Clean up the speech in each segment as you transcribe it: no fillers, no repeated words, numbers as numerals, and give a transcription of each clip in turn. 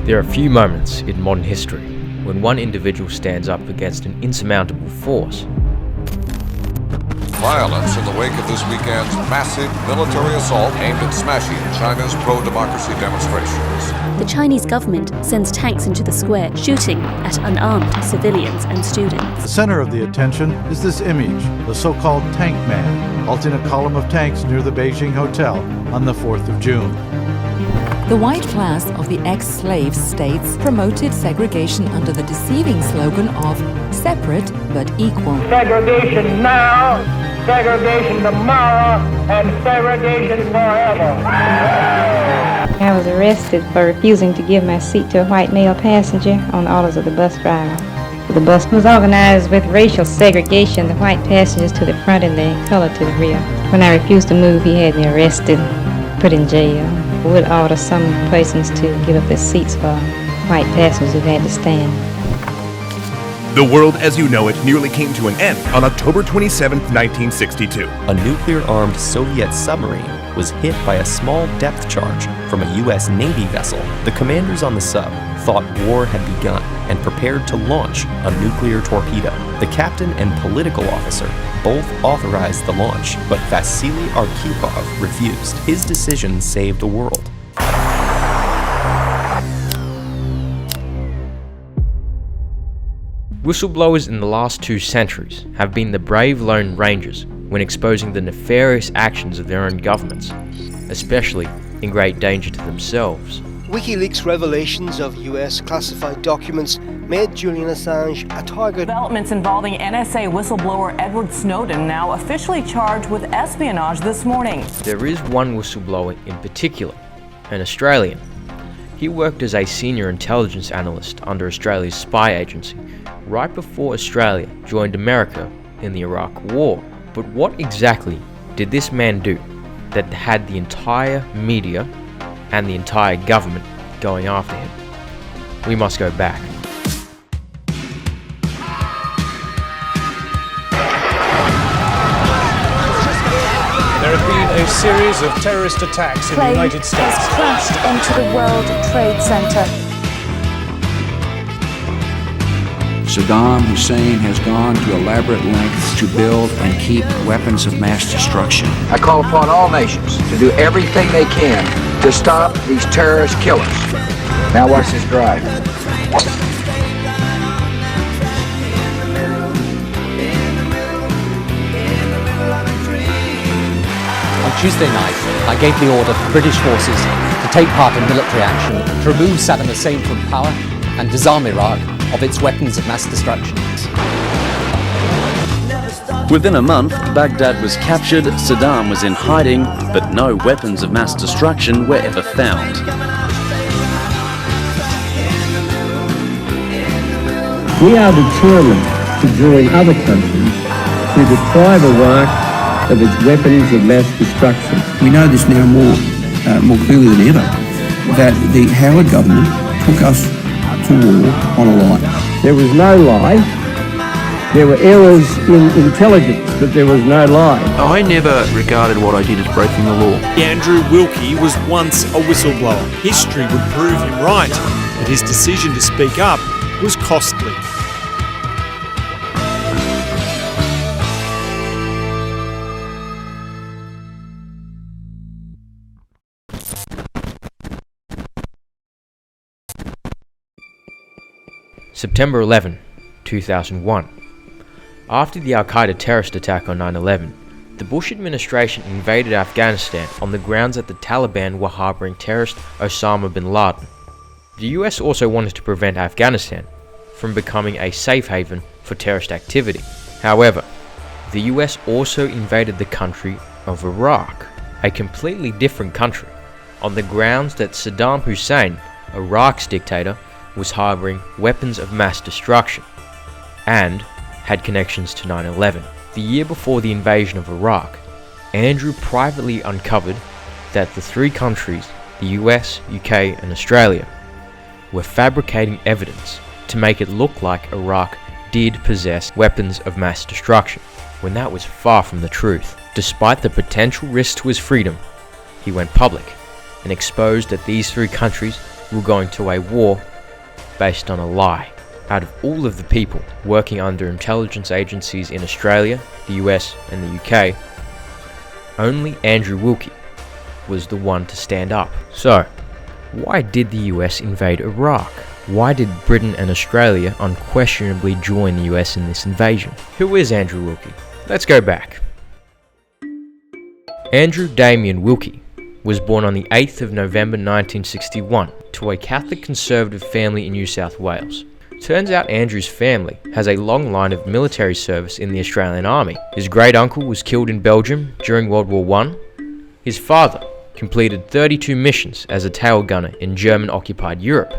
There are few moments in modern history when one individual stands up against an insurmountable force. Violence in the wake of this weekend's massive military assault aimed at smashing China's pro-democracy demonstrations. The Chinese government sends tanks into the square, shooting at unarmed civilians and students. The center of the attention is this image, the so-called Tank Man, halting a column of tanks near the Beijing Hotel on the 4th of June. The white class of the ex-slave states promoted segregation under the deceiving slogan of separate but equal. Segregation now, segregation tomorrow, and segregation forever. I was arrested for refusing to give my seat to a white male passenger on orders of the bus driver. The bus was organized with racial segregation, the white passengers to the front and the colored to the rear. When I refused to move, he had me arrested, put in jail. I would order some persons to give up their seats for white passengers who had to stand. The world as you know it nearly came to an end on October 27, 1962. A nuclear-armed Soviet submarine was hit by a small depth charge from a U.S. Navy vessel. The commanders on the sub thought war had begun and prepared to launch a nuclear torpedo. The captain and political officer both authorized the launch, but Vasily Arkhipov refused. His decision saved the world. Whistleblowers in the last 2 centuries have been the brave Lone Rangers when exposing the nefarious actions of their own governments, especially in great danger to themselves. WikiLeaks' revelations of US classified documents made Julian Assange a target. Developments involving NSA whistleblower Edward Snowden now officially charged with espionage this morning. There is one whistleblower in particular, an Australian. He worked as a senior intelligence analyst under Australia's spy agency right before Australia joined America in the Iraq War. But what exactly did this man do that had the entire media and the entire government going after him? We must go back. There have been a series of terrorist attacks in the United States. Has crashed into the World Trade Center. Saddam Hussein has gone to elaborate lengths to build and keep weapons of mass destruction. I call upon all nations to do everything they can to stop these terrorist killers. Now watch this drive. On Tuesday night, I gave the order for British forces to take part in military action to remove Saddam Hussein from power and disarm Iraq of its weapons of mass destruction. Within a month, Baghdad was captured, Saddam was in hiding, but no weapons of mass destruction were ever found. We are determined to join other countries to deprive Iraq of its weapons of mass destruction. We know this now more clearly than ever, that the Howard government took us to war on a lie. There was no lie. There were errors in intelligence, but there was no lie. I never regarded what I did as breaking the law. Andrew Wilkie was once a whistleblower. History would prove him right, but his decision to speak up was costly. September 11, 2001. After the Al-Qaeda terrorist attack on 9/11, the Bush administration invaded Afghanistan on the grounds that the Taliban were harboring terrorist Osama bin Laden. The US also wanted to prevent Afghanistan from becoming a safe haven for terrorist activity. However, the US also invaded the country of Iraq, a completely different country, on the grounds that Saddam Hussein, Iraq's dictator, was harboring weapons of mass destruction and had connections to 9/11. The year before the invasion of Iraq, Andrew privately uncovered that the 3 countries, the US, UK and Australia, were fabricating evidence to make it look like Iraq did possess weapons of mass destruction, when that was far from the truth. Despite the potential risk to his freedom, he went public and exposed that these 3 countries were going to a war based on a lie. Out of all of the people working under intelligence agencies in Australia, the US and the UK, only Andrew Wilkie was the one to stand up. So, why did the US invade Iraq? Why did Britain and Australia unquestionably join the US in this invasion? Who is Andrew Wilkie? Let's go back. Andrew Damien Wilkie was born on the 8th of November 1961 to a Catholic conservative family in New South Wales. Turns out Andrew's family has a long line of military service in the Australian Army. His great uncle was killed in Belgium during World War I. His father completed 32 missions as a tail gunner in German-occupied Europe.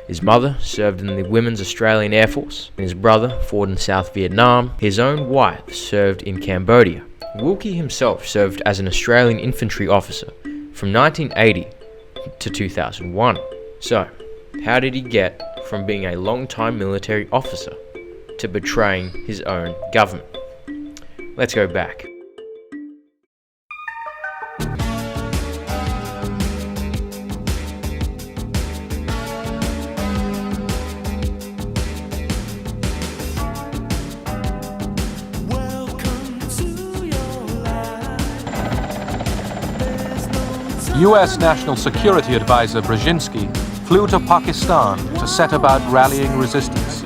His mother served in the Women's Australian Air Force, and his brother fought in South Vietnam. His own wife served in Cambodia. Wilkie himself served as an Australian infantry officer from 1980 to 2001. So, how did he get from being a long-time military officer to betraying his own government? Let's go back. US National Security Advisor Brzezinski flew to Pakistan to set about rallying resistance.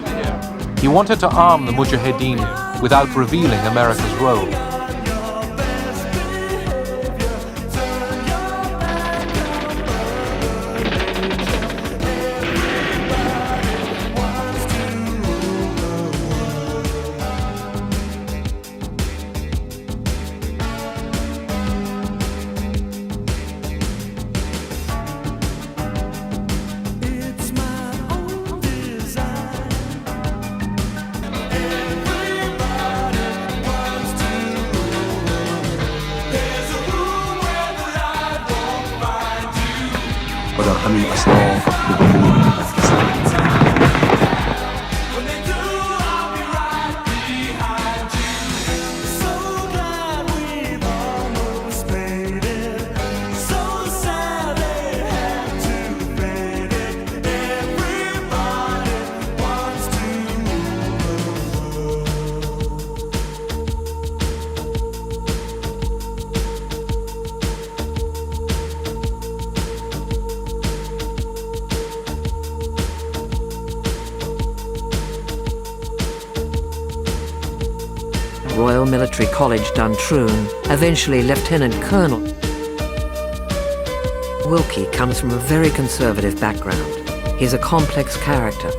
He wanted to arm the Mujahideen without revealing America's role. Royal Military College, Duntroon, eventually Lieutenant Colonel. Wilkie comes from a very conservative background. He's a complex character.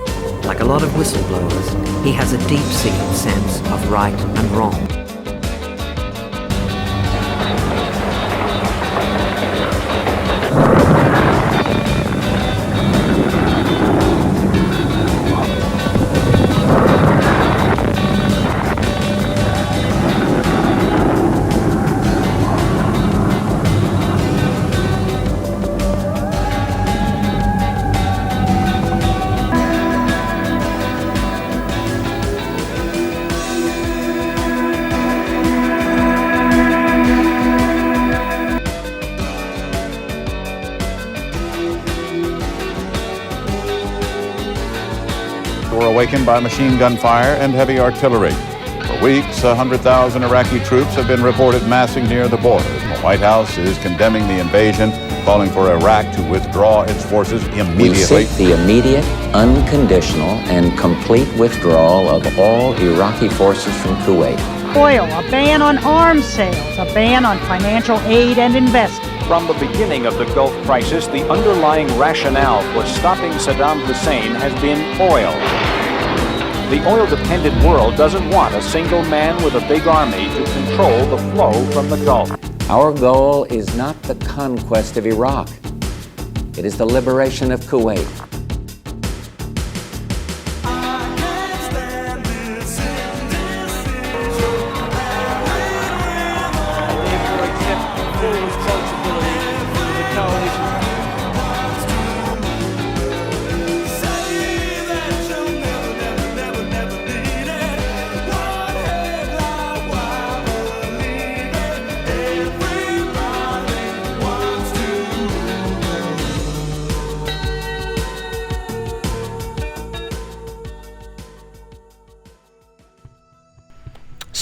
Like a lot of whistleblowers, he has a deep-seated sense of right and wrong. Were awakened by machine gun fire and heavy artillery. For weeks, 100,000 Iraqi troops have been reported massing near the border. The White House is condemning the invasion, calling for Iraq to withdraw its forces immediately. We seek the immediate, unconditional, and complete withdrawal of all Iraqi forces from Kuwait. Oil, a ban on arms sales, a ban on financial aid and investment. From the beginning of the Gulf crisis, the underlying rationale for stopping Saddam Hussein has been oil. The oil-dependent world doesn't want a single man with a big army to control the flow from the Gulf. Our goal is not the conquest of Iraq. It is the liberation of Kuwait.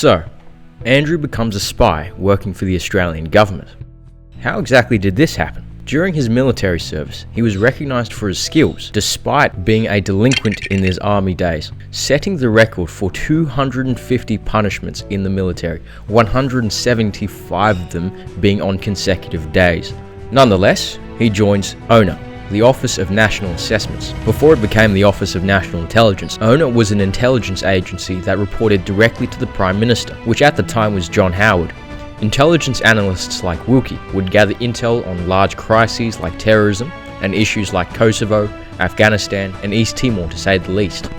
So, Andrew becomes a spy working for the Australian government. How exactly did this happen? During his military service, he was recognised for his skills, despite being a delinquent in his army days, setting the record for 250 punishments in the military, 175 of them being on consecutive days. Nonetheless, he joins ONA, the Office of National Assessments. Before it became the Office of National Intelligence, ONA was an intelligence agency that reported directly to the Prime Minister, which at the time was John Howard. Intelligence analysts like Wilkie would gather intel on large crises like terrorism and issues like Kosovo, Afghanistan and East Timor to say the least.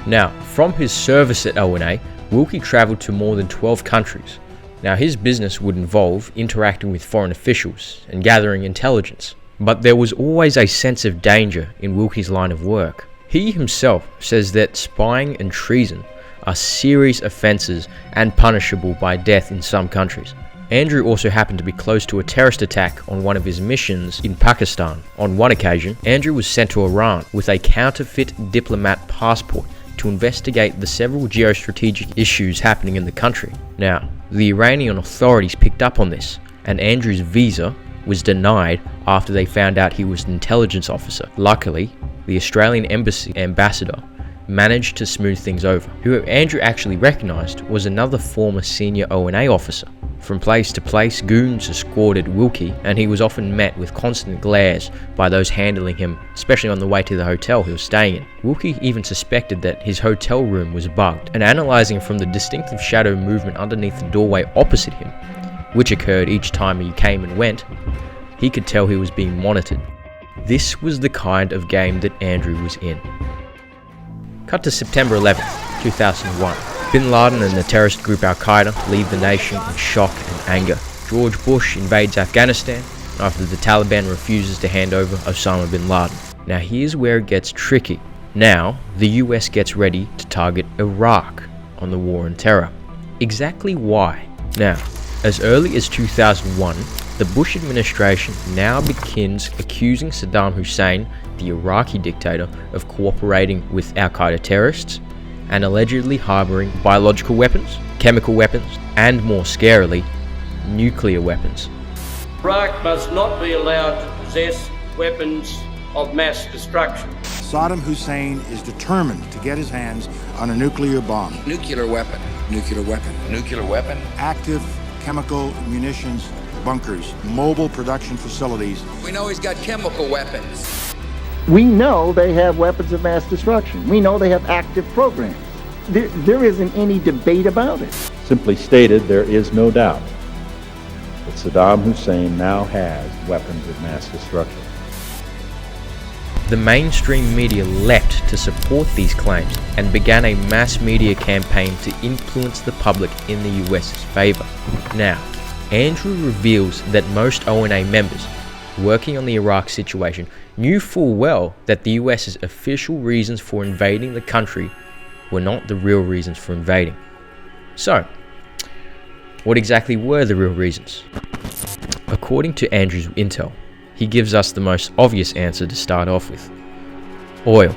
Now, from his service at ONA, Wilkie travelled to more than 12 countries. Now, his business would involve interacting with foreign officials and gathering intelligence, but there was always a sense of danger in Wilkie's line of work. He himself says that spying and treason are serious offences and punishable by death in some countries. Andrew also happened to be close to a terrorist attack on one of his missions in Pakistan. On one occasion, Andrew was sent to Iran with a counterfeit diplomat passport to investigate the several geostrategic issues happening in the country. Now, the Iranian authorities picked up on this, and Andrew's visa was denied after they found out he was an intelligence officer. Luckily, the Australian Embassy ambassador managed to smooth things over. Who Andrew actually recognised was another former senior ONA officer. From place to place, goons escorted Wilkie, and he was often met with constant glares by those handling him, especially on the way to the hotel he was staying in. Wilkie even suspected that his hotel room was bugged, and analysing from the distinctive shadow movement underneath the doorway opposite him, which occurred each time he came and went, he could tell he was being monitored. This was the kind of game that Andrew was in. Cut to September 11th, 2001. Bin Laden and the terrorist group Al-Qaeda leave the nation in shock and anger. George Bush invades Afghanistan after the Taliban refuses to hand over Osama bin Laden. Now here's where it gets tricky. Now, the US gets ready to target Iraq on the war on terror. Exactly why? Now, as early as 2001, the Bush administration now begins accusing Saddam Hussein, the Iraqi dictator, of cooperating with Al-Qaeda terrorists and allegedly harboring biological weapons, chemical weapons, and more scarily, nuclear weapons. Iraq must not be allowed to possess weapons of mass destruction. Saddam Hussein is determined to get his hands on a nuclear bomb. Nuclear weapon. Nuclear weapon. Nuclear weapon. Active chemical munitions bunkers, mobile production facilities. We know he's got chemical weapons. We know they have weapons of mass destruction. We know they have active programs. There isn't any debate about it. Simply stated, there is no doubt that Saddam Hussein now has weapons of mass destruction. The mainstream media leapt to support these claims and began a mass media campaign to influence the public in the US's favour. Now, Andrew reveals that most ONA members working on the Iraq situation knew full well that the US's official reasons for invading the country were not the real reasons for invading. So, what exactly were the real reasons? According to Andrew's intel, he gives us the most obvious answer to start off with. Oil.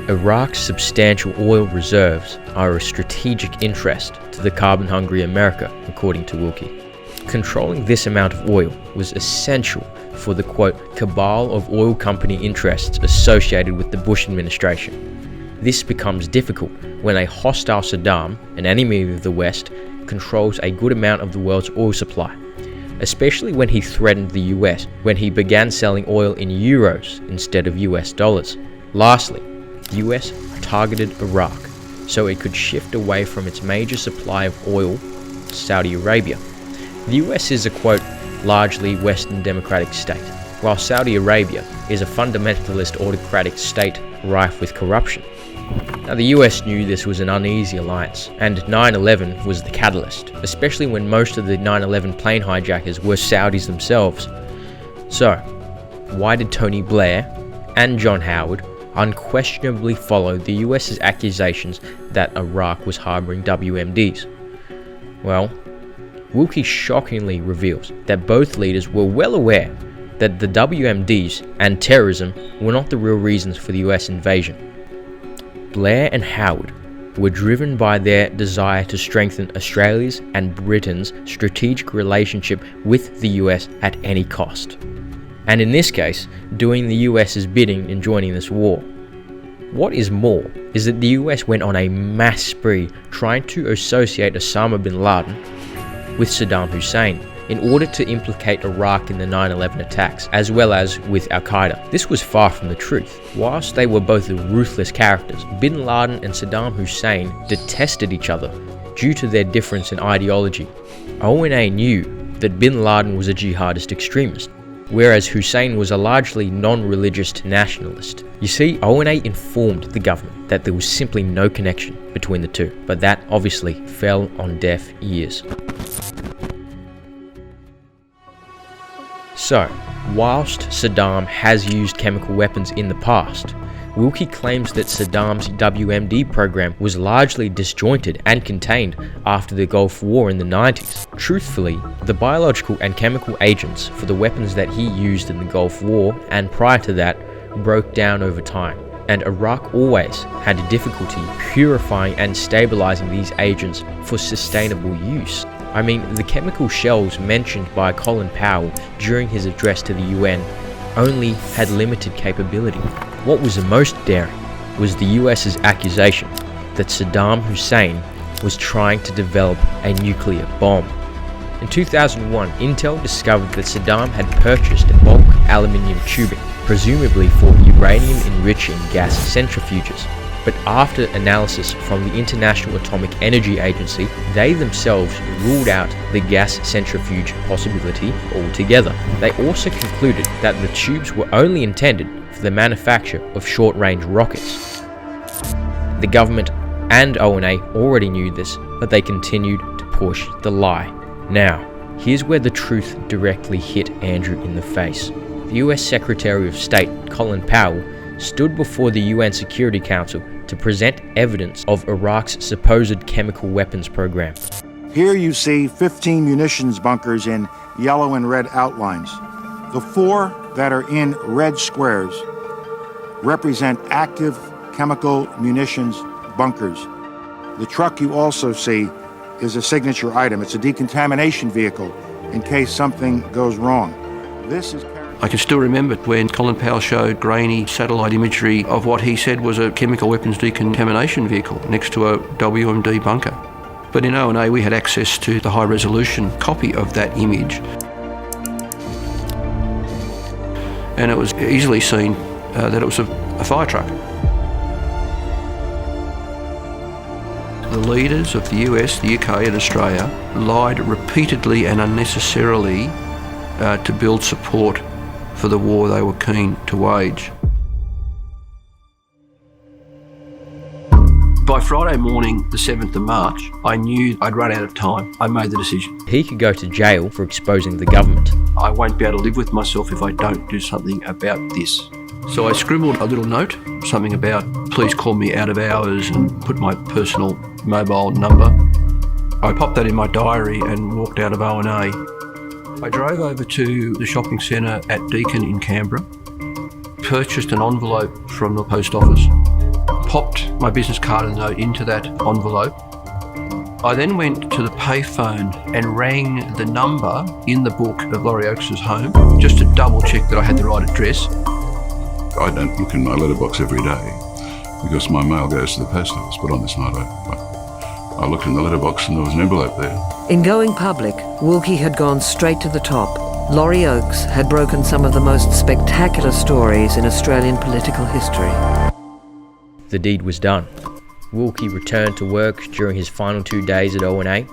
Iraq's substantial oil reserves are a strategic interest to the carbon-hungry America, according to Wilkie. Controlling this amount of oil was essential for the, quote, cabal of oil company interests associated with the Bush administration. This becomes difficult when a hostile Saddam, an enemy of the West, controls a good amount of the world's oil supply, especially when he threatened the US when he began selling oil in euros instead of US dollars. Lastly, the US targeted Iraq so it could shift away from its major supply of oil, Saudi Arabia. The US is a, quote, largely Western democratic state, while Saudi Arabia is a fundamentalist autocratic state rife with corruption. Now, the US knew this was an uneasy alliance, and 9/11 was the catalyst, especially when most of the 9/11 plane hijackers were Saudis themselves. So, why did Tony Blair and John Howard unquestionably follow the US's accusations that Iraq was harboring WMDs? Well, Wilkie shockingly reveals that both leaders were well aware that the WMDs and terrorism were not the real reasons for the US invasion. Blair and Howard were driven by their desire to strengthen Australia's and Britain's strategic relationship with the US at any cost. And in this case, doing the US's bidding in joining this war. What is more is that the US went on a mass spree trying to associate Osama bin Laden with Saddam Hussein in order to implicate Iraq in the 9/11 attacks, as well as with Al-Qaeda. This was far from the truth. Whilst they were both ruthless characters, bin Laden and Saddam Hussein detested each other due to their difference in ideology. ONA knew that bin Laden was a jihadist extremist, whereas Hussein was a largely non-religious nationalist. You see, ONA informed the government that there was simply no connection between the two, but that obviously fell on deaf ears. So, whilst Saddam has used chemical weapons in the past, Wilkie claims that Saddam's WMD program was largely disjointed and contained after the Gulf War in the 90s. Truthfully, the biological and chemical agents for the weapons that he used in the Gulf War and prior to that broke down over time, and Iraq always had difficulty purifying and stabilizing these agents for sustainable use. I mean, the chemical shells mentioned by Colin Powell during his address to the UN only had limited capability. What was the most daring was the US's accusation that Saddam Hussein was trying to develop a nuclear bomb. In 2001, Intel discovered that Saddam had purchased bulk aluminium tubing, presumably for uranium-enriching gas centrifuges. But after analysis from the International Atomic Energy Agency, they themselves ruled out the gas centrifuge possibility altogether. They also concluded that the tubes were only intended for the manufacture of short-range rockets. The government and ONA already knew this, but they continued to push the lie. Now, here's where the truth directly hit Andrew in the face. The US Secretary of State, Colin Powell, stood before the UN Security Council to present evidence of Iraq's supposed chemical weapons program. Here you see 15 munitions bunkers in yellow and red outlines. The 4 that are in red squares represent active chemical munitions bunkers. The truck you also see is a signature item. It's a decontamination vehicle in case something goes wrong. This is I can still remember when Colin Powell showed grainy satellite imagery of what he said was a chemical weapons decontamination vehicle next to a WMD bunker. But in ONA we had access to the high-resolution copy of that image. And it was easily seen that it was a fire truck. The leaders of the US, the UK and Australia lied repeatedly and unnecessarily to build support for the war they were keen to wage. By Friday morning, the 7th of March, I knew I'd run out of time. I made the decision. He could go to jail for exposing the government. I won't be able to live with myself if I don't do something about this. So I scribbled a little note, something about please call me out of hours and put my personal mobile number. I popped that in my diary and walked out of ONA. I drove over to the shopping centre at Deakin in Canberra, purchased an envelope from the post office, popped my business card and note into that envelope. I then went to the payphone and rang the number in the book of Laurie Oakes's home, just to double check that I had the right address. I don't look in my letterbox every day because my mail goes to the post office, but on this night I looked in the letterbox and there was an envelope there. In going public, Wilkie had gone straight to the top. Laurie Oakes had broken some of the most spectacular stories in Australian political history. The deed was done. Wilkie returned to work during his final 2 days at ONA,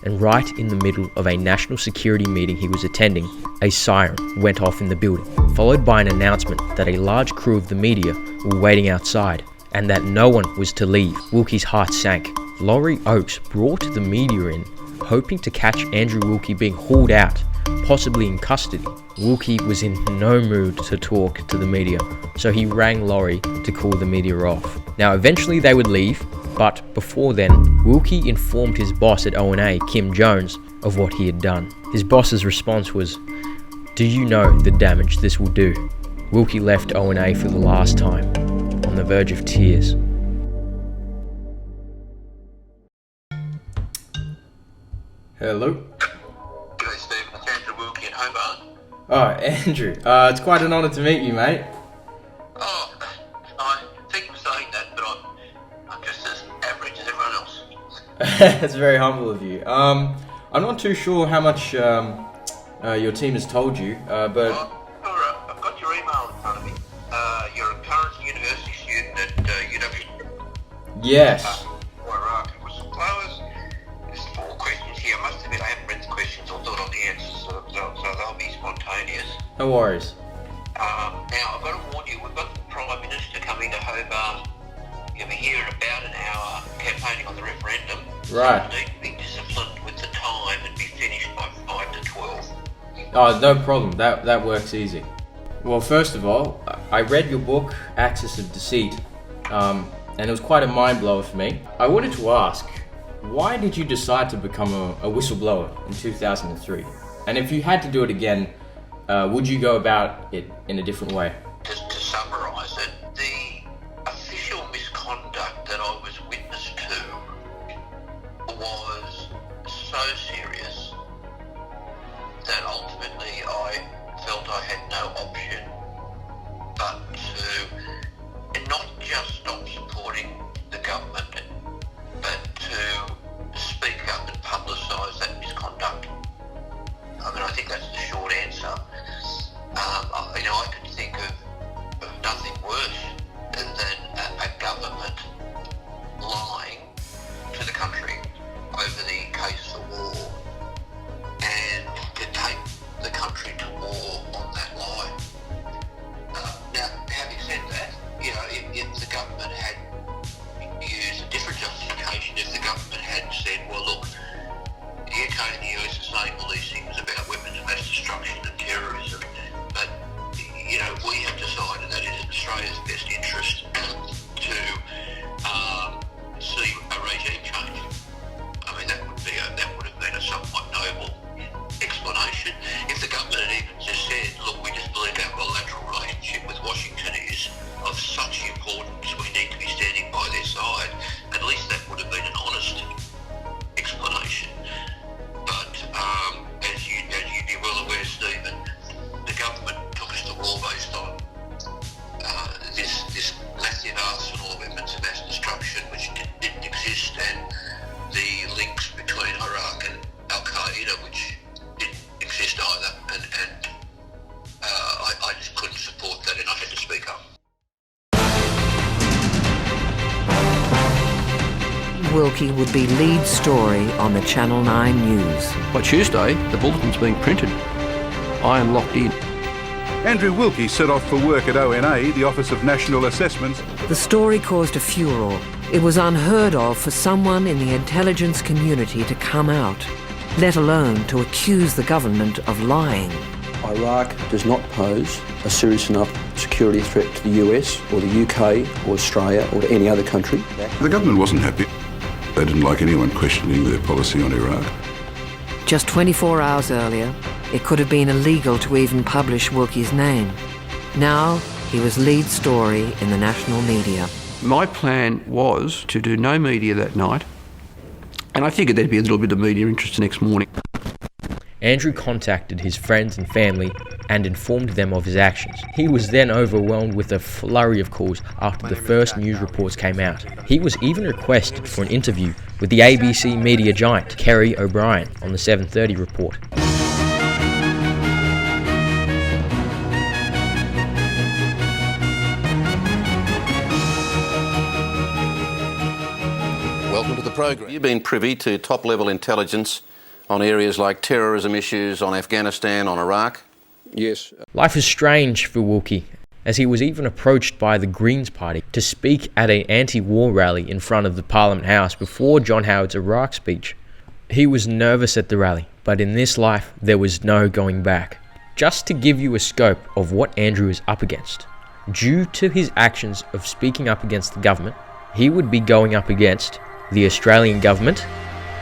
and right in the middle of a national security meeting he was attending, a siren went off in the building, followed by an announcement that a large crew of the media were waiting outside, and that no one was to leave. Wilkie's heart sank. Laurie Oakes brought the media in, hoping to catch Andrew Wilkie being hauled out, possibly in custody. Wilkie was in no mood to talk to the media, so he rang Laurie to call the media off. Now eventually they would leave, but before then, Wilkie informed his boss at ONA, Kim Jones, of what he had done. His boss's response was, "Do you know the damage this will do?" Wilkie left ONA for the last time, on the verge of tears. Hello? G'day Stephen, it's Andrew Wilkie in Hobart. Oh, Andrew, it's quite an honour to meet you, mate. Oh, I think I'm saying that, but I'm just as average as everyone else. That's very humble of you. I'm not too sure how much your team has told you, but... I've got your email in front of me. You're a current university student at UW. Yes. Iraq and whistleblowers. There's 4 questions here. I must admit I haven't read the questions or thought on the answers, so they'll be spontaneous. No worries. Now, I've got to warn you, we've got the Prime Minister coming to Hobart. He'll be here in about an hour campaigning on the referendum. Right. So you need to be disciplined with the time and be finished by 5 to 12. Oh, no problem. That works easy. Well, first of all, I read your book, Axis of Deceit, and it was quite a mind blower for me. I wanted to ask, why did you decide to become a whistleblower in 2003? And if you had to do it again, would you go about it in a different way? Just to summarise it, the official misconduct that I was witness to was so serious that ultimately I felt I had no option but to not just stop supporting the government, but to speak up and publicise that misconduct. I mean, I think that's the short answer. I could think of nothing worse than a government lying to the country over the case for war and to take the country to war on that lie. Now, having said that, if the government had used a different justification, if the government had said, well, look, the UK and the US are saying all these things about weapons of mass destruction and terrorism, but we have decided that it is in Australia's best interest to see a regime change. I mean, that would have been a somewhat noble explanation. If the government had even just said, look, we just believe our bilateral relationship with Washington is of such importance, we need to be standing by their side, at least that would have been an honest explanation. But as you'd be well aware, Stephen, the government took us to war based on this massive arsenal of weapons of mass destruction which didn't exist, and the links between Iraq and Al-Qaeda which didn't exist either, and I just couldn't support that, and I had to speak up. Wilkie would be lead story on the Channel 9 News. By Tuesday, the bulletin's being printed. I am locked in. Andrew Wilkie set off for work at ONA, the Office of National Assessments. The story caused a furor. It was unheard of for someone in the intelligence community to come out, let alone to accuse the government of lying. Iraq does not pose a serious enough security threat to the US or the UK or Australia or to any other country. The government wasn't happy. They didn't like anyone questioning their policy on Iraq. Just 24 hours earlier, it could have been illegal to even publish Wilkie's name. Now, he was lead story in the national media. My plan was to do no media that night, and I figured there'd be a little bit of media interest the next morning. Andrew contacted his friends and family and informed them of his actions. He was then overwhelmed with a flurry of calls after the first news reports came out. He was even requested for an interview with the ABC media giant, Kerry O'Brien, on the 7:30 report. Welcome to the program. You've been privy to top-level intelligence on areas like terrorism issues, on Afghanistan, on Iraq? Yes. Life is strange for Wilkie, as he was even approached by the Greens Party to speak at an anti-war rally in front of the Parliament House before John Howard's Iraq speech. He was nervous at the rally, but in this life there was no going back. Just to give you a scope of what Andrew is up against, due to his actions of speaking up against the government, he would be going up against the Australian government,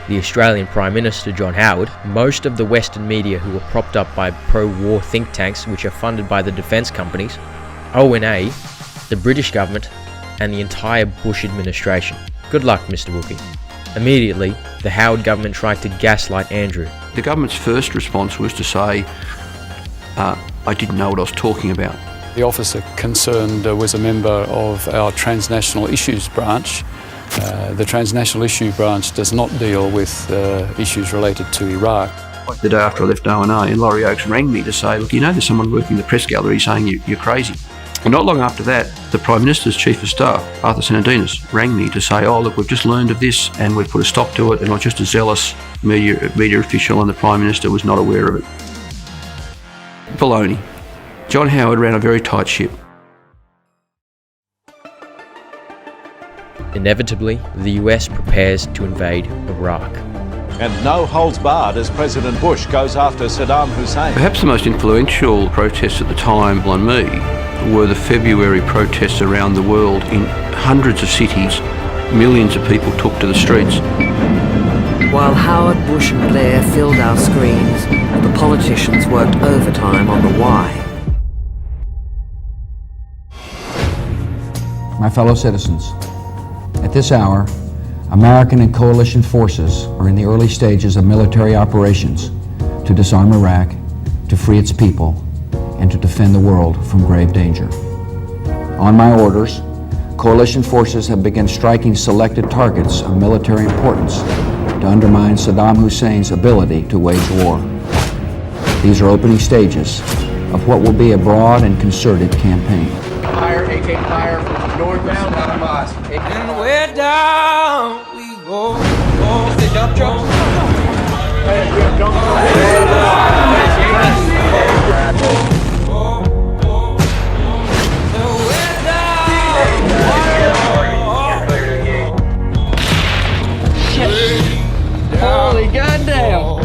the Australian Prime Minister John Howard, most of the Western media who are propped up by pro-war think tanks which are funded by the defence companies, ONA, the British government, and the entire Bush administration. Good luck, Mr. Wilkie. Immediately, the Howard government tried to gaslight Andrew. The government's first response was to say, I didn't know what I was talking about. The officer concerned was a member of our transnational issues branch. The transnational issue branch does not deal with issues related to Iraq. The day after I left O&A, and Laurie Oakes rang me to say, look, you know there's someone working in the press gallery saying you're crazy. And not long after that, the Prime Minister's Chief of Staff, Arthur Sandinas, rang me to say, oh look, we've just learned of this and we've put a stop to it, and I was just a zealous media official and the Prime Minister was not aware of it. Baloney. John Howard ran a very tight ship. Inevitably, the US prepares to invade Iraq. And no holds barred as President Bush goes after Saddam Hussein. Perhaps the most influential protests at the time on me were the February protests around the world in hundreds of cities. Millions of people took to the streets. While Howard, Bush and Blair filled our screens, the politicians worked overtime on the why. My fellow citizens, at this hour, American and coalition forces are in the early stages of military operations to disarm Iraq, to free its people, and to defend the world from grave danger. On my orders, coalition forces have begun striking selected targets of military importance to undermine Saddam Hussein's ability to wage war. These are opening stages of what will be a broad and concerted campaign. Fire, AK fire from northbound out of mosque. And we're down we go. The dump trucks. Holy goddamn.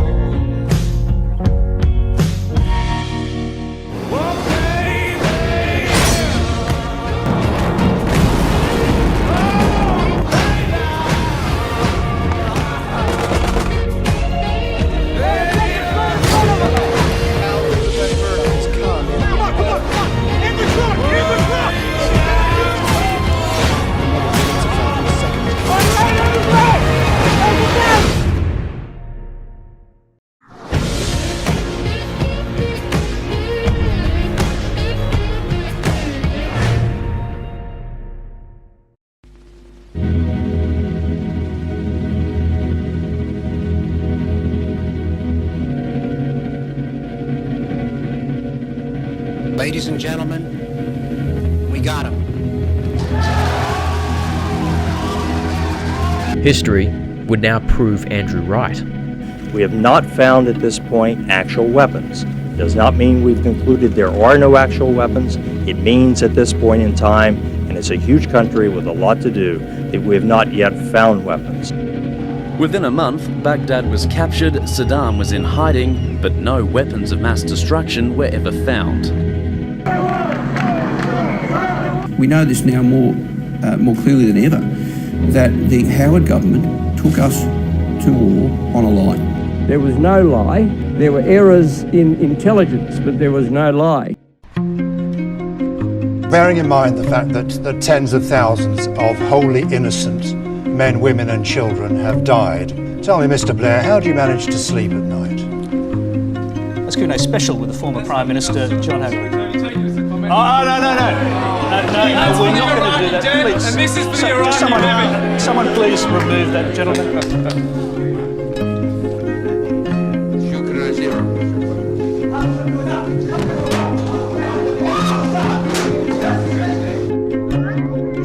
Ladies and gentlemen, we got him. History would now prove Andrew right. We have not found at this point actual weapons. It does not mean we've concluded there are no actual weapons. It means at this point in time, and it's a huge country with a lot to do, that we have not yet found weapons. Within a month, Baghdad was captured, Saddam was in hiding, but no weapons of mass destruction were ever found. We know this now more clearly than ever, that the Howard government took us to war on a lie. There was no lie. There were errors in intelligence, but there was no lie. Bearing in mind the fact that tens of thousands of wholly innocent men, women and children have died, tell me, Mr. Blair, how do you manage to sleep at night? Let's Q&A special with the former Prime Minister, John Howard. Oh, no, we're not going to do that. Please. And this is for your own someone please remove that gentleman.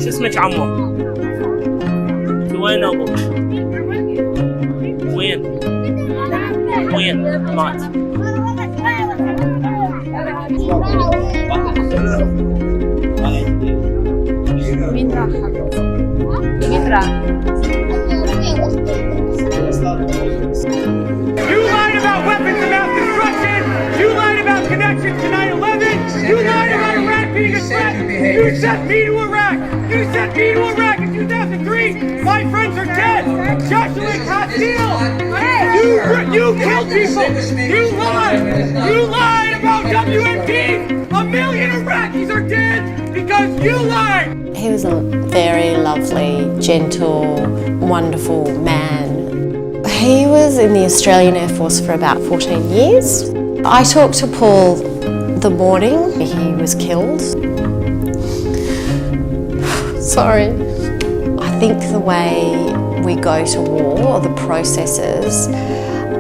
شو اسمك عمو؟ في وين ابوك؟ وين؟ مات. You lied about weapons of mass destruction. You lied about connections to 9/11. You lied about Iraq being a threat. You sent me to Iraq. You sent me to Iraq in 2003. My friends are dead. Joshua Castile. You killed people. You lied. You lied about WMD. 1 million Iraqis are dead because you lied. He was a very lovely, gentle, wonderful man. He was in the Australian Air Force for about 14 years. I talked to Paul the morning he was killed. Sorry. I think the way we go to war, or the processes,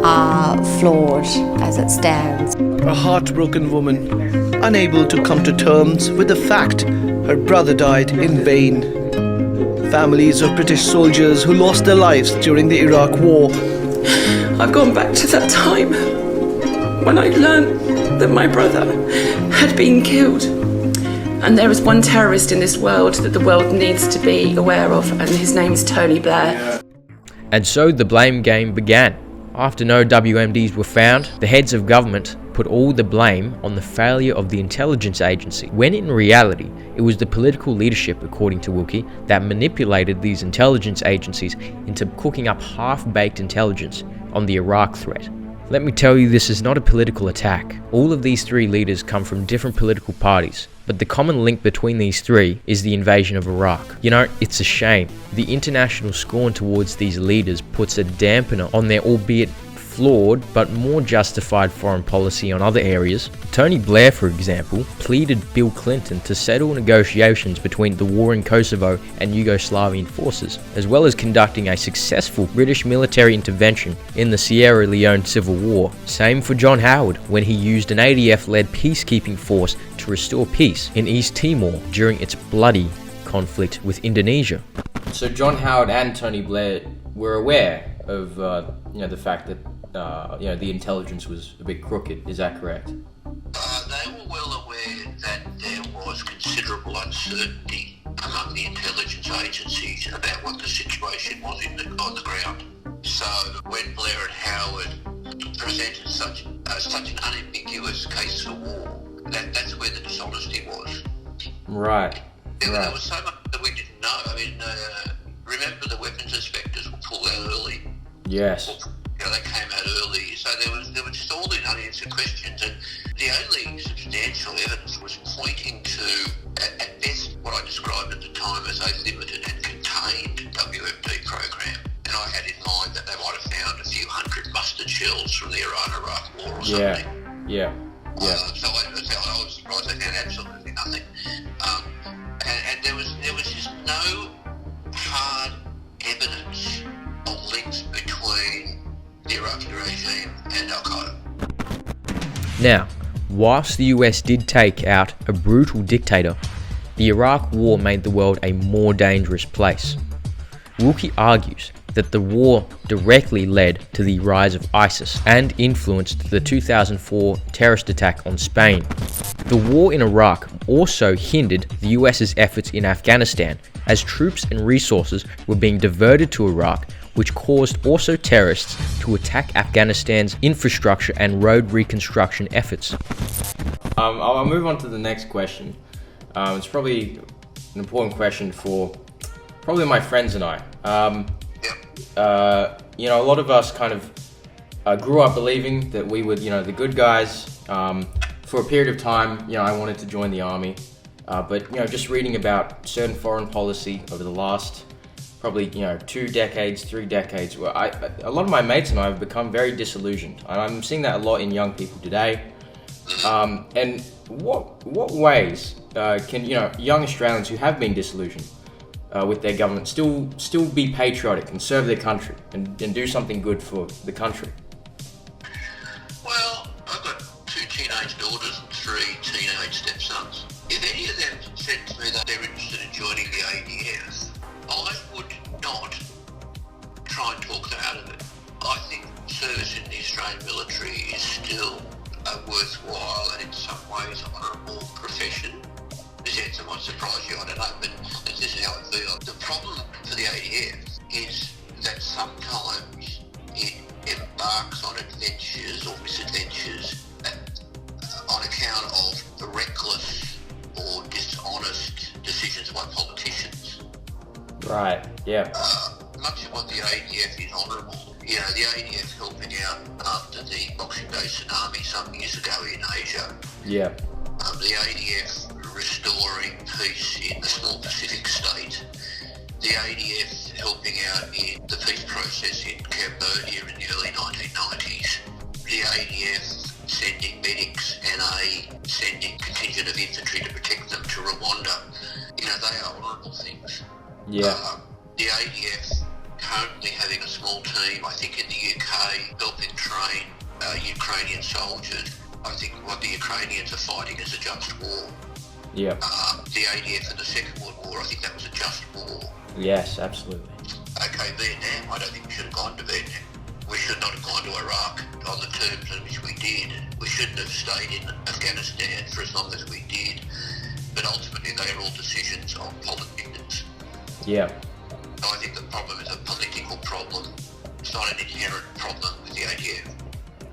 are flawed as it stands. A heartbroken woman, unable to come to terms with the fact her brother died in vain. Families of British soldiers who lost their lives during the Iraq War. I've gone back to that time when I learned that my brother had been killed. And there is one terrorist in this world that the world needs to be aware of, and his name is Tony Blair. And so the blame game began. After no WMDs were found, the heads of government put all the blame on the failure of the intelligence agency, when in reality it was the political leadership, according to Wilkie, that manipulated these intelligence agencies into cooking up half-baked intelligence on the Iraq threat. Let me tell you, this is not a political attack. All of these three leaders come from different political parties, but the common link between these three is the invasion of Iraq. You know, it's a shame. The international scorn towards these leaders puts a dampener on their albeit flawed but more justified foreign policy on other areas. Tony Blair, for example, pleaded Bill Clinton to settle negotiations between the war in Kosovo and Yugoslavian forces, as well as conducting a successful British military intervention in the Sierra Leone Civil War. Same for John Howard, when he used an ADF-led peacekeeping force to restore peace in East Timor during its bloody conflict with Indonesia. So John Howard and Tony Blair were aware of the fact that the intelligence was a bit crooked. Is that correct? They were well aware that there was considerable uncertainty among the intelligence agencies about what the situation was on the ground. So when Blair and Howard presented such an unambiguous case for war, that's where the dishonesty was. Right. There was so much that we didn't know. I mean, remember the weapons inspectors were pulled out early. Yes. They came out early, so there were just all these unanswered questions, and the only substantial evidence was pointing to, at best, what I described at the time as a limited and contained WMD program. And I had in mind that they might have found a few hundred mustard shells from the Iran-Iraq war or something. Yeah. So I was surprised they found absolutely nothing. And there was just no hard evidence of links between the Iraqi regime and Al-Qaeda. Now, whilst the US did take out a brutal dictator, the Iraq War made the world a more dangerous place. Wilkie argues that the war directly led to the rise of ISIS and influenced the 2004 terrorist attack on Spain. The war in Iraq also hindered the US's efforts in Afghanistan, as troops and resources were being diverted to Iraq, which caused also terrorists to attack Afghanistan's infrastructure and road reconstruction efforts. I'll move on to the next question. It's probably an important question for probably my friends and I. A lot of us kind of grew up believing that we were, the good guys. For a period of time, I wanted to join the army. But just reading about certain foreign policy over the last probably 2 decades, 3 decades, where a lot of my mates and I have become very disillusioned. And I'm seeing that a lot in young people today. And what ways can young Australians who have been disillusioned with their government still be patriotic and serve their country and do something good for the country? Well, I've got 2 teenage daughters and 3 teenage stepsons. If any of them said to me that they're interested in joining the ADF, I would not try and talk them out of it. I think service in the Australian military is still a worthwhile and in some ways honourable profession. This answer might surprise you, I don't know, but this is how I feel. The problem for the ADF is that sometimes it embarks on adventures or misadventures on account of reckless or dishonest decisions by politicians. Right, yeah. Much of what the ADF is honourable. The ADF helping out after the Boxing Day tsunami some years ago in Asia. Yeah. The ADF restored restoring peace in the small Pacific state, the ADF helping out in the peace process in Cambodia in the early 1990s, the ADF sending medics and sending contingent of infantry to protect them to Rwanda. You know, they are honourable things. Yeah. The ADF currently having a small team, I think in the UK, helping train Ukrainian soldiers. I think what the Ukrainians are fighting is a just war. Yeah. The ADF in the Second World War, I think that was a just war. Yes, absolutely. Okay, Vietnam, I don't think we should have gone to Vietnam. We should not have gone to Iraq on the terms in which we did. We shouldn't have stayed in Afghanistan for as long as we did. But ultimately, they are all decisions of politicians. Yeah. So I think the problem is a political problem. It's not an inherent problem with the ADF.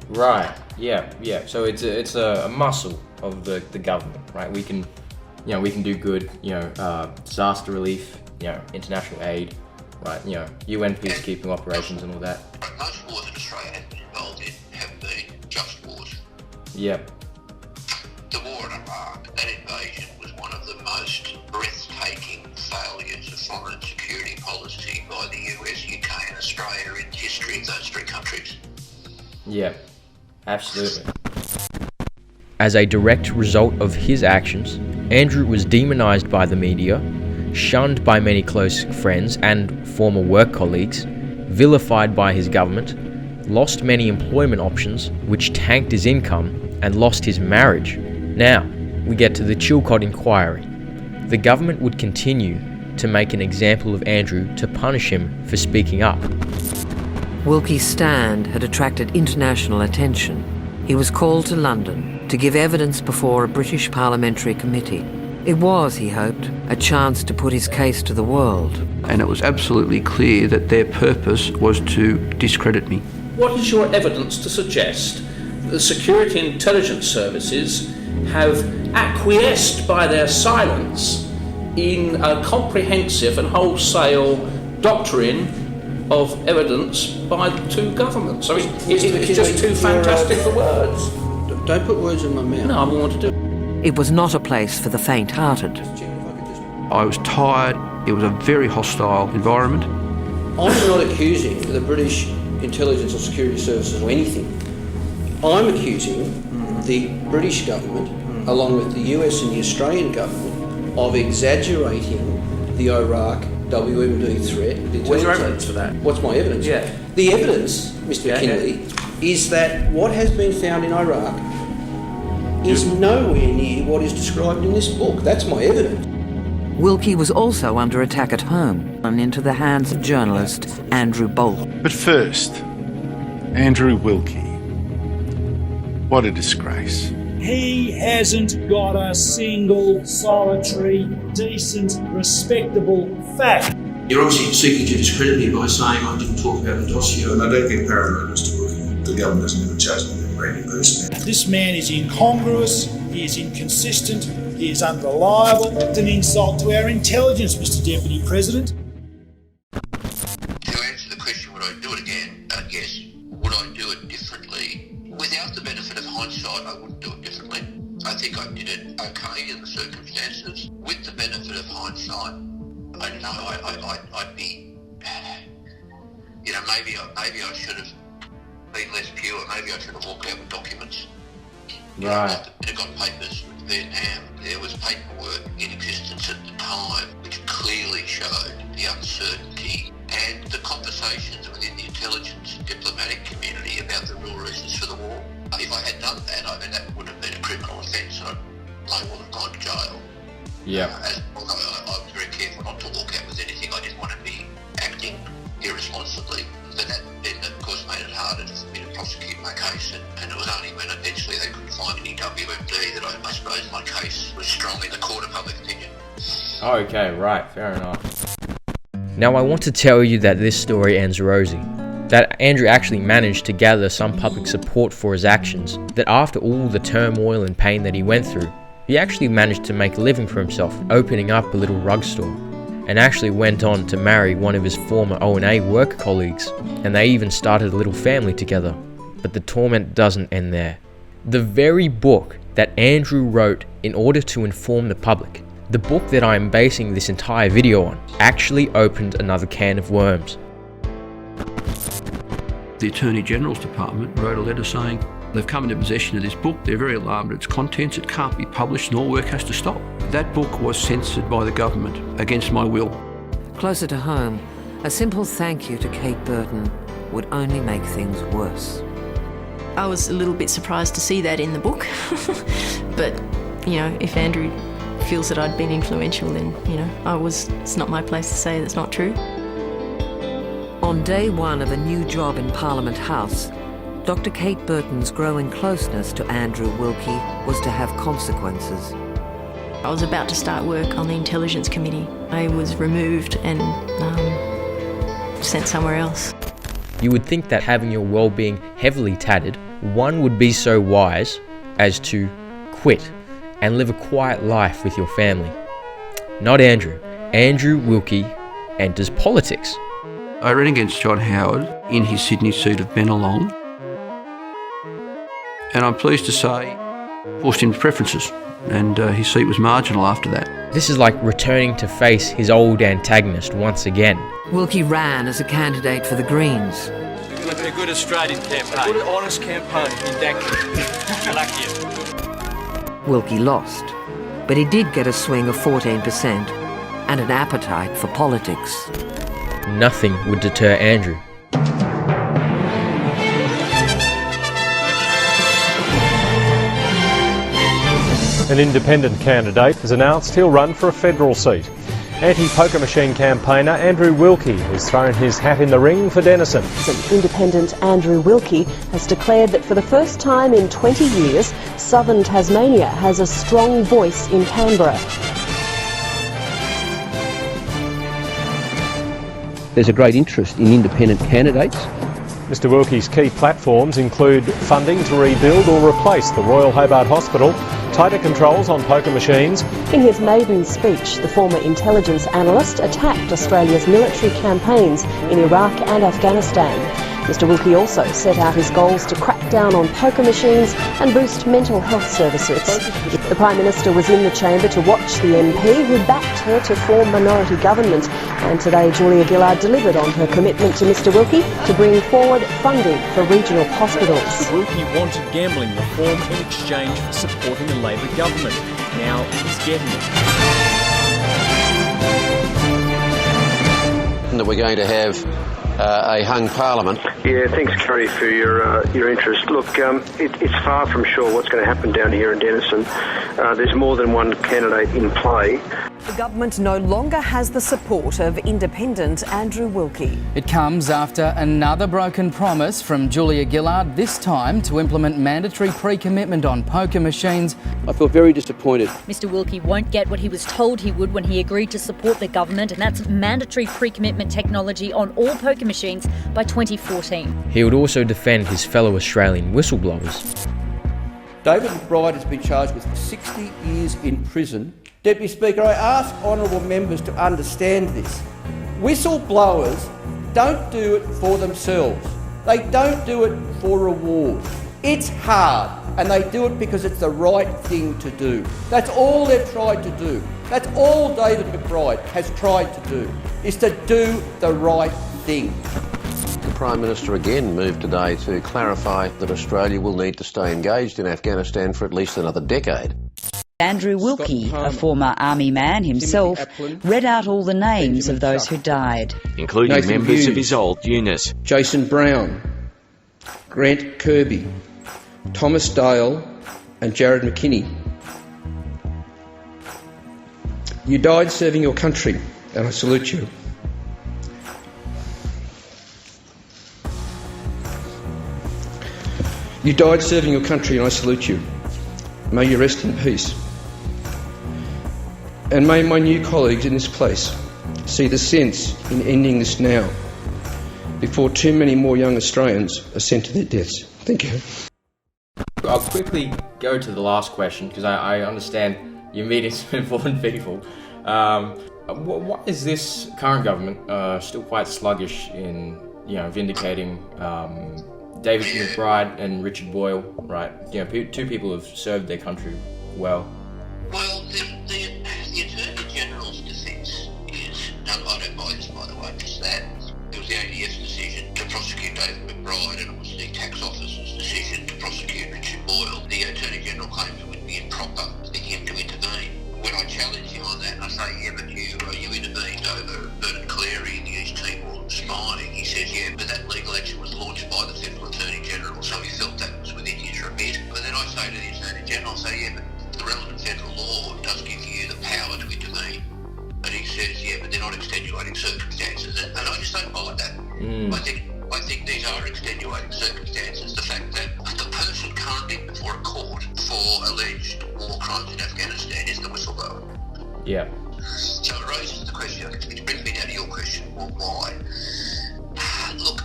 Right. Yeah. So it's a muscle of the government, right? We can do good, disaster relief, international aid, right? UN peacekeeping operations and all that. Most wars in Australia have been involved in have been just wars. Yeah. The war in Iraq, that invasion was one of the most breathtaking failures of foreign security policy by the US, UK and Australia in the history of those three countries. Yeah, absolutely. As a direct result of his actions, Andrew was demonized by the media, shunned by many close friends and former work colleagues, vilified by his government, lost many employment options, which tanked his income, and lost his marriage. Now, we get to the Chilcot inquiry. The government would continue to make an example of Andrew to punish him for speaking up. Wilkie's stand had attracted international attention. He was called to London to give evidence before a British parliamentary committee. It was, he hoped, a chance to put his case to the world. And it was absolutely clear that their purpose was to discredit me. What is your evidence to suggest that the security intelligence services have acquiesced by their silence in a comprehensive and wholesale doctrine of evidence by the two governments? I mean, it's just too fantastic for words. Don't put words in my mouth. No, I won't want to do. It was not a place for the faint-hearted. I was tired. It was a very hostile environment. I'm not accusing the British intelligence or security services or anything. I'm accusing the British government, along with the US and the Australian government, of exaggerating the Iraq WMD threat. What's your evidence for that? What's my evidence? Yeah. The evidence, Mr. Kinley, is that what has been found in Iraq is nowhere near what is described in this book. That's my evidence. Wilkie was also under attack at home and into the hands of journalist Andrew Bolt. But first, Andrew Wilkie. What a disgrace. He hasn't got a single solitary, decent, respectable fact. You're obviously seeking to discredit me by saying I didn't talk about the dossier. And I don't get paranoid, Mr. Wilkie. The government has never chosen me for any person. This man is incongruous, he is inconsistent, he is unreliable. It's an insult to our intelligence, Mr. Deputy President. To answer the question, would I do it again? Yes. Would I do it differently? Without the benefit of hindsight, I wouldn't do it differently. I think I did it okay in the circumstances. With the benefit of hindsight, I don't know, I'd be, maybe I should have been less pure. Maybe I should have walked out with documents. Right. I got papers with Vietnam. There was paperwork in existence at the time which clearly showed the uncertainty and the conversations within the intelligence diplomatic community about the real reasons for the war. If I had done that, that would have been a criminal offence and I would have gone to jail. Yeah. Although I was very careful not to walk out with anything. I didn't want to be acting irresponsibly. But that then, of course, made it harder for me to prosecute my case. And it was only when eventually they couldn't find any WMD that I suppose my case was strong in the court of public opinion. Okay, right, fair enough. Now I want to tell you that this story ends rosy. That Andrew actually managed to gather some public support for his actions. That after all the turmoil and pain that he went through, he actually managed to make a living for himself, opening up a little rug store. And actually went on to marry one of his former O&A work colleagues, and they even started a little family together. But the torment doesn't end there. The very book that Andrew wrote in order to inform the public. The book that I am basing this entire video on actually opened another can of worms. The Attorney General's Department wrote a letter saying they've come into possession of this book, they're very alarmed at its contents, it can't be published and all work has to stop. That book was censored by the government against my will. Closer to home, a simple thank you to Kate Burton would only make things worse. I was a little bit surprised to see that in the book, but, you know, if Andrew feels that I'd been influential, then, you know, it's not my place to say that's not true. On day one of a new job in Parliament House, Dr. Kate Burton's growing closeness to Andrew Wilkie was to have consequences. I was about to start work on the Intelligence Committee. I was removed and sent somewhere else. You would think that having your well-being heavily tattered, one would be so wise as to quit and live a quiet life with your family. Not Andrew. Andrew Wilkie enters politics. I ran against John Howard in his Sydney seat of Bennelong, and I'm pleased to say forced him to preferences, and his seat was marginal after that. This is like returning to face his old antagonist once again. Wilkie ran as a candidate for the Greens. A good Australian campaign. A good, honest campaign. Exactly. Lucky. Wilkie lost, but he did get a swing of 14% and an appetite for politics. Nothing would deter Andrew. An independent candidate has announced he'll run for a federal seat. Anti-poker machine campaigner Andrew Wilkie has thrown his hat in the ring for Denison. Independent Andrew Wilkie has declared that for the first time in 20 years, southern Tasmania has a strong voice in Canberra. There's a great interest in independent candidates. Mr Wilkie's key platforms include funding to rebuild or replace the Royal Hobart Hospital, tighter controls on poker machines. In his maiden speech, the former intelligence analyst attacked Australia's military campaigns in Iraq and Afghanistan. Mr Wilkie also set out his goals to crack down on poker machines and boost mental health services. The Prime Minister was in the chamber to watch the MP who backed her to form minority government, and today Julia Gillard delivered on her commitment to Mr Wilkie to bring forward funding for regional hospitals. Mr Wilkie wanted gambling reform in exchange for supporting a Labor government. Now he's getting it. And that we're going to have a hung parliament. Yeah, thanks, Kerry, for your interest. Look, it's far from sure what's going to happen down here in Denison. There's more than one candidate in play. The government no longer has the support of independent Andrew Wilkie. It comes after another broken promise from Julia Gillard, this time to implement mandatory pre-commitment on poker machines. I feel very disappointed. Mr Wilkie won't get what he was told he would when he agreed to support the government, and that's mandatory pre-commitment technology on all poker machines by 2014. He would also defend his fellow Australian whistleblowers. David McBride has been charged with 60 years in prison. Deputy Speaker, I ask honourable members to understand this. Whistleblowers don't do it for themselves. They don't do it for reward. It's hard, and they do it because it's the right thing to do. That's all they've tried to do. That's all David McBride has tried to do, is to do the right thing. The Prime Minister again moved today to clarify that Australia will need to stay engaged in Afghanistan for at least another decade. Andrew Wilkie, a former army man himself, read out all the names of those who died. Including Nathan members Hughes, of his old unit. Jason Brown, Grant Kirby, Thomas Dale and Jared McKinney. You died serving your country, and I salute you. You died serving your country, and I salute you. May you rest in peace. And may my new colleagues in this place see the sense in ending this now, before too many more young Australians are sent to their deaths. Thank you. I'll quickly go to the last question, because I understand you're meeting some important people. Why is this current government still quite sluggish in vindicating David McBride and Richard Boyle, right? You know, two people who've served their country well. Well, the Attorney General's defence is, no, I don't buy this by the way, is that it was the ADF's decision to prosecute David McBride, and it was the tax officer's decision to prosecute Richard Boyle. The Attorney General claims it would be improper for him to intervene. When I challenge him on that, and I say, yeah, but you intervened over Bernard Cleary and the East Timor spying, he says, yeah, but that legal action was launched by the Federal Attorney General, so he felt that was within his remit. But then I say to the Attorney General, yeah, but the relevant federal law does give you the power to intervene. And he says, yeah, but they're not extenuating circumstances. And I just don't buy that. I think these are extenuating circumstances. The fact that the person currently before a court for alleged war crimes in Afghanistan is the whistleblower. Yeah. So it raises the question, which brings me down to your question, well, why? Look,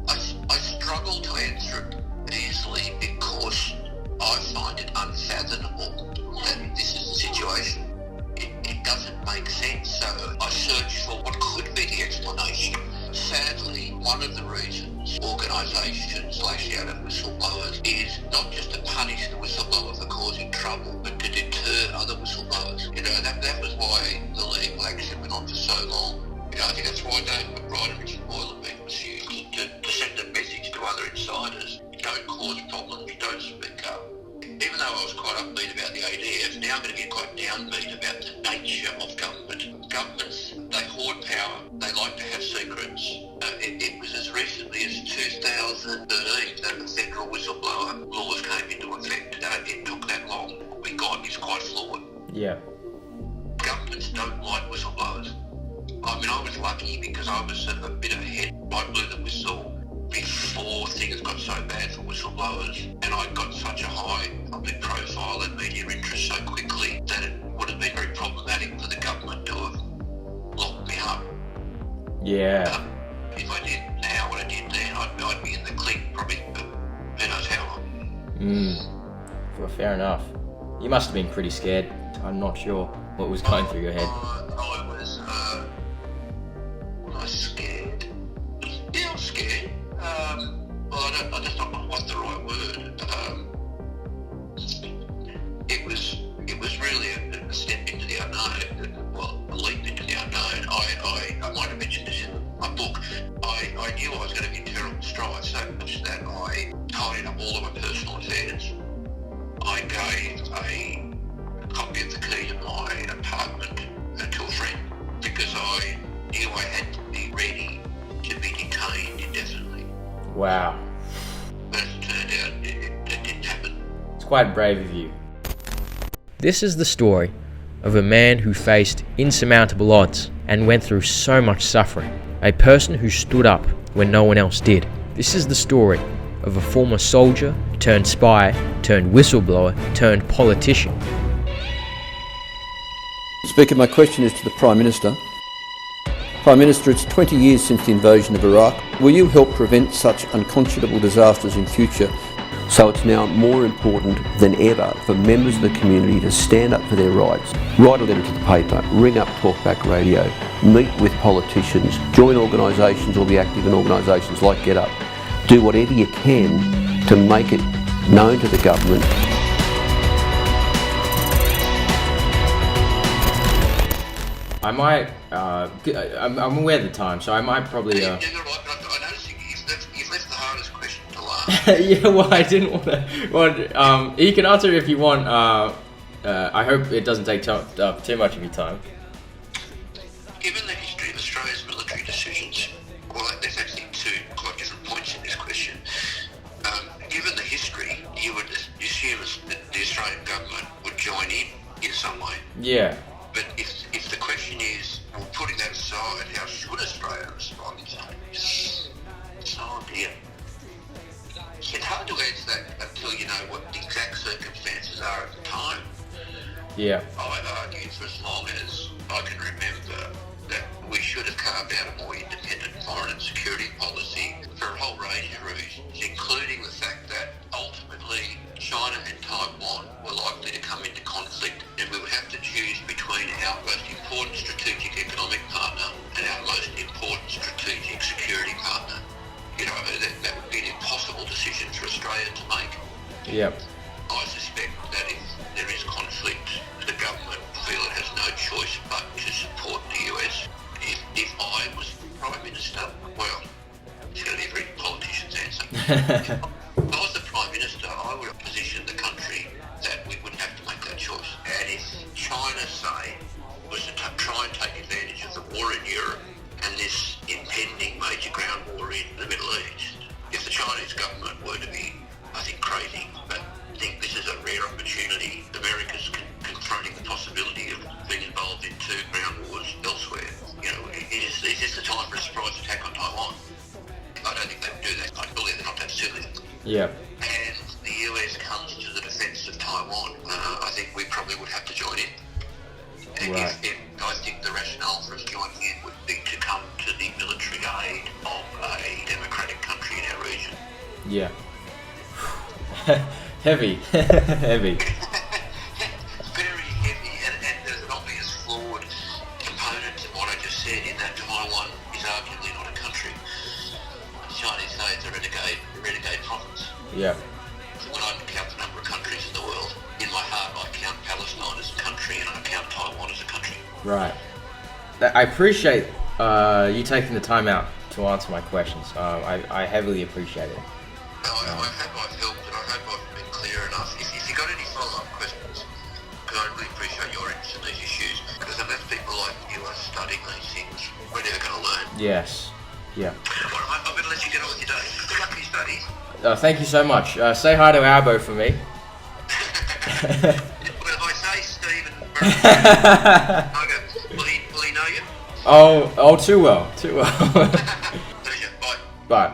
I struggle to answer it easily because I find it unfathomable that this is the situation. It doesn't make sense, so I search for what could be the explanation. Sadly, one of the reasons organisations lash out at whistleblowers is not just to punish the whistleblower for causing trouble, but to deter other whistleblowers. You know, that was why the legal action went on for so long. You know, I think that's why David McBride and Richard Boyle have been pursued, to send a message to other insiders. Don't cause problems, don't speak up. Even though I was quite upbeat about the ADF, now I'm going to get quite downbeat about the nature of government. Governments, they hoard power, they like to have secrets. It was as recently as 2013 that the federal whistleblower laws came into effect. It took that long. What we got is quite flawed. Yeah. Governments don't like whistleblowers. I mean, I was lucky because I was a bit ahead. I blew the whistle before things got so bad for whistleblowers, and I got such a high public profile and media interest so quickly that it would have been very problematic for the government to have locked me up. Yeah. If I did now what I did then, I'd be in the clink probably for who knows how long. Well, fair enough. You must have been pretty scared. I'm not sure what was going through your head. Was I scared? Yeah, I was scared. Well, I just don't know what's the right word. It was really a step into the unknown. Well, a leap into the unknown. I might have mentioned this in my book. I knew I was going to be in terrible strife, so much that I tidied up all of my personal affairs. I gave a copy of the key to my apartment to a friend because I knew I had to be ready to be detained indefinitely. Wow. But as it turned out, it didn't happen. It's quite brave of you. This is the story of a man who faced insurmountable odds and went through so much suffering. A person who stood up when no one else did. This is the story of a former soldier, turned spy, turned whistleblower, turned politician. Speaker, my question is to the Prime Minister. Prime Minister, it's 20 years since the invasion of Iraq. Will you help prevent such unconscionable disasters in future? So it's now more important than ever for members of the community to stand up for their rights. Write a letter to the paper, ring up Talkback Radio, meet with politicians, join organisations or be active in organisations like Get Up. Do whatever you can to make it known to the government. I might, I'm aware of the time, so I might probably... I noticed you've left the hardest question to last. Yeah, well, I didn't want to... you can answer if you want. I hope it doesn't take up too much of your time. Given the history of Australia's military decisions, well, there's actually two quite different points in this question. Given the history, you would assume that the Australian government would join in some way. Yeah. But if the question is, well, putting that aside, how should Australia respond? Oh dear. It's hard to answer that until you know what the exact circumstances are at the time. Yeah. I've argued for as long as I can remember that we should have carved out a more independent foreign and security policy for a whole range of reasons, including the fact that ultimately China and Taiwan were likely to come into conflict, and we would have to choose between our most important strategic economic partner and our most important strategic security partner. You know, that would be an impossible decision. Yep. I suspect that if there is conflict, the government feel it has no choice but to support the US. If I was Prime Minister, well, it's going to be a very politician's answer. If I was the Prime Minister, I would position the country that we wouldn't have to make that choice. And if China, say, was to try and take advantage of the war in Europe and this impending major ground war in the Middle East, if the Chinese government were to be, I think, crazy, but I think this is a rare opportunity. America's confronting the possibility of being involved in 2 ground wars elsewhere. You know, is this the time for a surprise attack on Taiwan? I don't think they would do that. I believe they're not that silly. Yeah. And the US comes to the defence of Taiwan, I think we probably would have to join in. And Right. I think the rationale for us joining in would be to come to the military aid of a democratic country in our region. Yeah. Heavy. Heavy. Very heavy, and there's an obvious flawed component to what I just said, in that Taiwan is arguably not a country. The Chinese say it's a renegade province. Yeah. When I count the number of countries in the world, in my heart I count Palestine as a country and I count Taiwan as a country. Right. I appreciate you taking the time out to answer my questions. I heavily appreciate it. I hope I've helped, and I hope I've been clear enough. If you've got any follow-up questions, because I really appreciate your interest in these issues, because unless people like you are studying these things, we're never going to learn. Yes. Yeah. All right, mate, I'm going to let you get on with your day. Good luck with your studies. Thank you so much. Say hi to Albo for me. Well, if I say Stephen, will he know you? Oh, too well. Too well. Pleasure. Bye. Bye.